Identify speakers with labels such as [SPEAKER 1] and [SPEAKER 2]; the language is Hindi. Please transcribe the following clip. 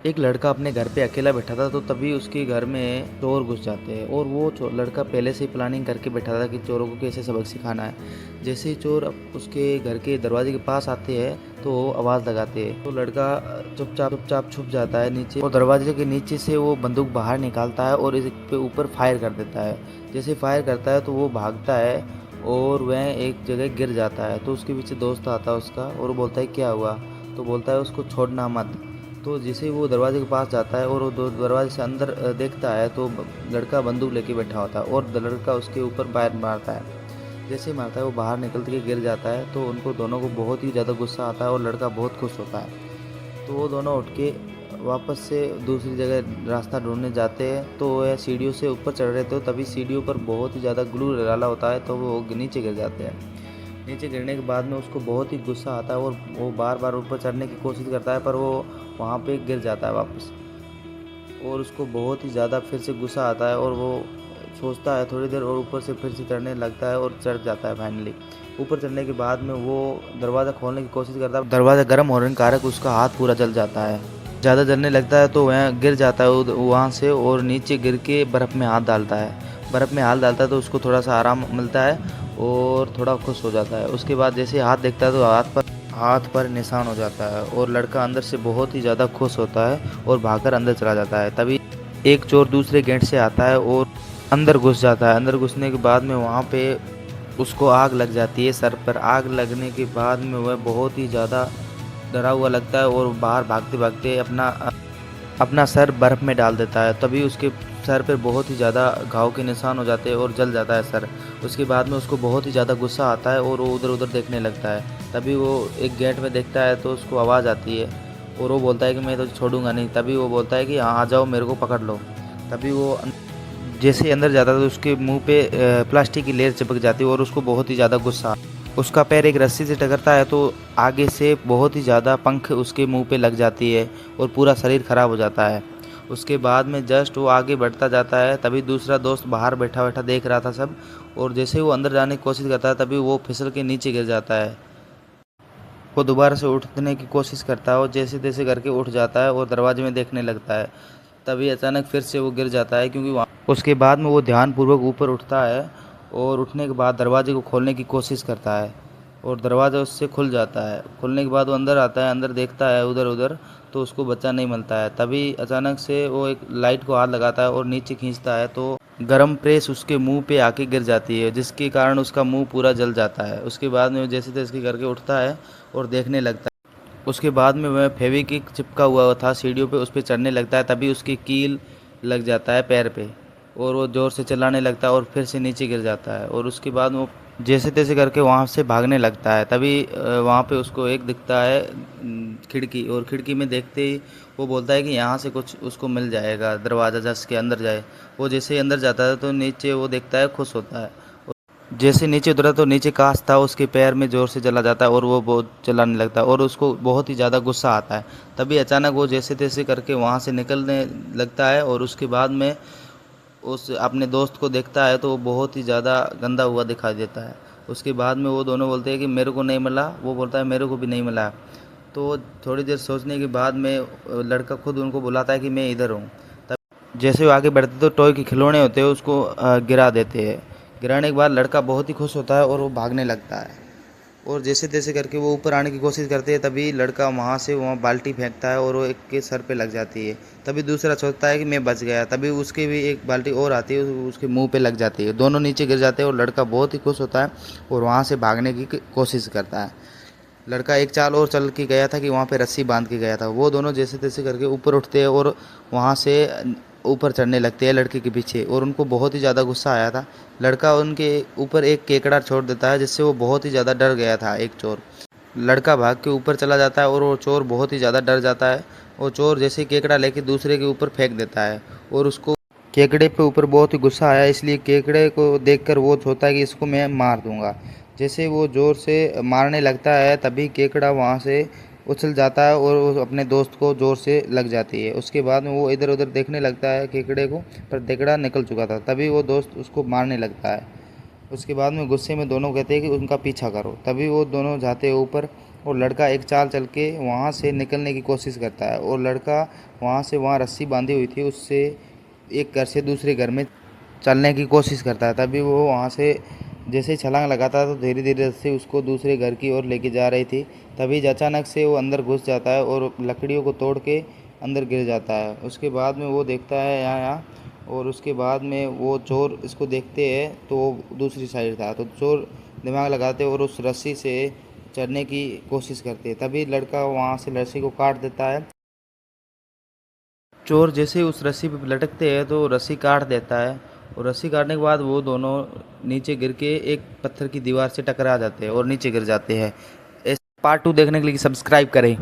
[SPEAKER 1] एक लड़का अपने घर पे अकेला बैठा था, तो तभी उसके घर में चोर घुस जाते हैं। और वो लड़का पहले से ही प्लानिंग करके बैठा था कि चोरों को कैसे सबक सिखाना है। जैसे ही चोर उसके घर के दरवाजे के पास आते हैं तो वो आवाज़ लगाते हैं, तो लड़का चुपचाप चुपचाप छुप जाता है नीचे, और दरवाजे के नीचे से वो बंदूक बाहर निकालता है और इस पे ऊपर फायर कर देता है। जैसे फायर करता है तो वो भागता है और वह एक जगह गिर जाता है। तो उसके पीछे दोस्त आता है उसका, और वो बोलता है क्या हुआ, तो बोलता है उसको छोड़ना मत। तो जैसे ही वो दरवाजे के पास जाता है और वो दरवाजे से अंदर देखता है, तो लड़का बंदूक लेके बैठा होता है और लड़का उसके ऊपर फायर मारता है। जैसे ही मारता है वो बाहर निकल के गिर जाता है, तो उनको दोनों को बहुत ही ज़्यादा गुस्सा आता है और लड़का बहुत खुश होता है। तो वो दोनों उठ के वापस से दूसरी जगह रास्ता ढूंढने जाते हैं। तो वह सीढ़ियों से ऊपर चढ़ रहे थे, तो तभी सीढ़ियों पर बहुत ही ज़्यादा ग्लू डाला होता है, तो वो नीचे गिर जाते हैं। नीचे गिरने के बाद में उसको बहुत ही गुस्सा आता है और वो बार बार ऊपर चढ़ने की कोशिश करता है, पर वो वहाँ पे गिर जाता है वापस। और उसको बहुत ही ज़्यादा फिर से गुस्सा आता है और वो सोचता है थोड़ी देर और ऊपर से फिर से चढ़ने लगता है और चढ़ जाता है फाइनली। ऊपर चढ़ने के बाद में वो दरवाज़ा खोलने की कोशिश करता है। दरवाज़ा गर्म होने के कारण उसका हाथ पूरा जल जाता है। ज़्यादा जलने लगता है तो वह गिर जाता है वहाँ से, और नीचे गिर के बर्फ़ में हाथ डालता है। बर्फ़ में हाथ डालता है तो उसको थोड़ा सा आराम मिलता है और थोड़ा खुश हो जाता है। उसके बाद जैसे हाथ देखता है तो हाथ पर निशान हो जाता है, और लड़का अंदर से बहुत ही ज़्यादा खुश होता है और भागकर अंदर चला जाता है। तभी एक चोर दूसरे गेट से आता है और अंदर घुस जाता है। अंदर घुसने के बाद में वहाँ पे उसको आग लग जाती है। सर पर आग लगने के बाद में वह बहुत ही ज़्यादा डरा हुआ लगता है और बाहर भागते भागते अपना सर बर्फ़ में डाल देता है। तभी उसके सर पे बहुत ही ज़्यादा घाव के निशान हो जाते हैं और जल जाता है सर। उसके बाद में उसको बहुत ही ज़्यादा गुस्सा आता है और वो उधर उधर देखने लगता है। तभी वो एक गेट में देखता है तो उसको आवाज़ आती है और वो बोलता है कि मैं तो छोड़ूंगा नहीं। तभी वो बोलता है कि हाँ आ जाओ, मेरे को पकड़ लो। तभी वो जैसे ही अंदर जाता है तो उसके मुंह पे प्लास्टिक की लेयर चिपक जाती है और उसको बहुत ही ज़्यादा गुस्सा। उसका पैर एक रस्सी से टकरता है तो आगे से बहुत ही ज़्यादा पंख उसके मुंह पे लग जाती है और पूरा शरीर खराब हो जाता है। उसके बाद में जस्ट वो आगे बढ़ता जाता है, तभी दूसरा दोस्त बाहर बैठा बैठा देख रहा था सब, और जैसे ही वो अंदर जाने की कोशिश करता है तभी वो फिसल के नीचे गिर जाता है। वो दोबारा से उठने की कोशिश करता है और जैसे तैसे करके उठ जाता है और दरवाजे में देखने लगता है। तभी अचानक फिर से वो गिर जाता है, क्योंकि वहाँ उसके बाद में वो ध्यानपूर्वक ऊपर उठता है और उठने के बाद दरवाजे को खोलने की कोशिश करता है और दरवाज़ा उससे खुल जाता है। खुलने के बाद वो अंदर आता है, अंदर देखता है उधर उधर, तो उसको बच्चा नहीं मिलता है। तभी अचानक से वो एक लाइट को हाथ लगाता है और नीचे खींचता है तो गरम प्रेस उसके मुंह पे आके गिर जाती है, जिसके कारण उसका मुंह पूरा जल जाता है। उसके बाद में वो जैसे तैसे करके उठता है और देखने लगता है। उसके बाद में वह फेविक्विक चिपका हुआ था सीढ़ियों पे, उस पे चढ़ने लगता है। तभी उसकी कील लग जाता है पैर पे और वो ज़ोर से चिल्लाने लगता है और फिर से नीचे गिर जाता है। और उसके बाद वो जैसे तैसे करके वहाँ से भागने लगता है। तभी वहाँ पे उसको एक दिखता है खिड़की, और खिड़की में देखते ही वो बोलता है कि यहाँ से कुछ उसको मिल जाएगा, दरवाज़ा जस के अंदर जाए। वो जैसे ही अंदर जाता है तो नीचे वो देखता है, खुश होता है। जैसे नीचे उतरा तो नीचे कांच था, उसके पैर में ज़ोर से चला जाता है और वो बहुत चिल्लाने लगता है और उसको बहुत ही ज़्यादा गुस्सा आता है। तभी अचानक वो जैसे तैसे करके वहाँ से निकलने लगता है और उसके बाद में उस अपने दोस्त को देखता है तो वो बहुत ही ज़्यादा गंदा हुआ दिखाई देता है। उसके बाद में वो दोनों बोलते हैं कि मेरे को नहीं मिला, वो बोलता है मेरे को भी नहीं मिला। तो थोड़ी देर सोचने के बाद में लड़का खुद उनको बुलाता है कि मैं इधर हूँ। जैसे वो आगे बढ़ते तो टॉय के खिलौने होते हैं उसको गिरा देते हैं। गिराने के बाद लड़का बहुत ही खुश होता है और वो भागने लगता है, और जैसे तैसे करके वो ऊपर आने की कोशिश करते हैं। तभी लड़का वहाँ से वहाँ बाल्टी फेंकता है और वो एक के सर पे लग जाती है। तभी दूसरा सोचता है कि मैं बच गया। तभी उसके भी एक बाल्टी और आती है, उसके मुंह पे लग जाती है। दोनों नीचे गिर जाते हैं और लड़का बहुत ही खुश होता है और वहाँ से भागने की कोशिश करता है। लड़का एक चाल और चल के गया था कि वहाँ पे रस्सी बांध के गया था। वो दोनों जैसे तैसे करके ऊपर उठते हैं और वहाँ से ऊपर चढ़ने लगते हैं लड़के के पीछे, और उनको बहुत ही ज़्यादा गुस्सा आया था। लड़का उनके ऊपर एक केकड़ा छोड़ देता है, जिससे वो बहुत ही ज़्यादा डर गया था एक चोर। लड़का भाग के ऊपर चला जाता है और वो चोर बहुत ही ज़्यादा डर जाता है। वो चोर जैसे ही केकड़ा लेके दूसरे के ऊपर फेंक देता है, और उसको केकड़े पे ऊपर बहुत ही गुस्सा आया, इसलिए केकड़े को देखकर वो सोचता है कि इसको मैं मार दूंगा। जैसे वो ज़ोर से मारने लगता है तभी केकड़ा वहाँ से उछल जाता है और वो अपने दोस्त को ज़ोर से लग जाती है। उसके बाद में वो इधर उधर देखने लगता है केकड़े को, पर केकड़ा निकल चुका था। तभी वो दोस्त उसको मारने लगता है। उसके बाद में गुस्से में दोनों कहते हैं कि उनका पीछा करो। तभी वो दोनों जाते हैं ऊपर और लड़का एक चाल चल के वहाँ से निकलने की कोशिश करता है और लड़का वहाँ से वहाँ रस्सी बांधी हुई थी उससे एक घर से दूसरे घर में चलने की कोशिश करता है। तभी वो वहाँ से जैसे ही छलांग लगाता है तो धीरे धीरे रस्सी उसको दूसरे घर की ओर लेके जा रही थी। तभी अचानक से वो अंदर घुस जाता है और लकड़ियों को तोड़ के अंदर गिर जाता है। उसके बाद में वो देखता है यहाँ यहाँ और उसके बाद में वो चोर इसको देखते हैं तो वो दूसरी साइड था। तो चोर दिमाग लगाते और उस रस्सी से चढ़ने की कोशिश करते हैं। तभी लड़का वहाँ से रस्सी को काट देता है। चोर जैसे ही उस रस्सी पे लटकते हैं तो रस्सी काट देता है और रस्सी काटने के बाद वो दोनों नीचे गिर के एक पत्थर की दीवार से टकरा जाते हैं और नीचे गिर जाते हैं। इस पार्ट 2 देखने के लिए सब्सक्राइब करें।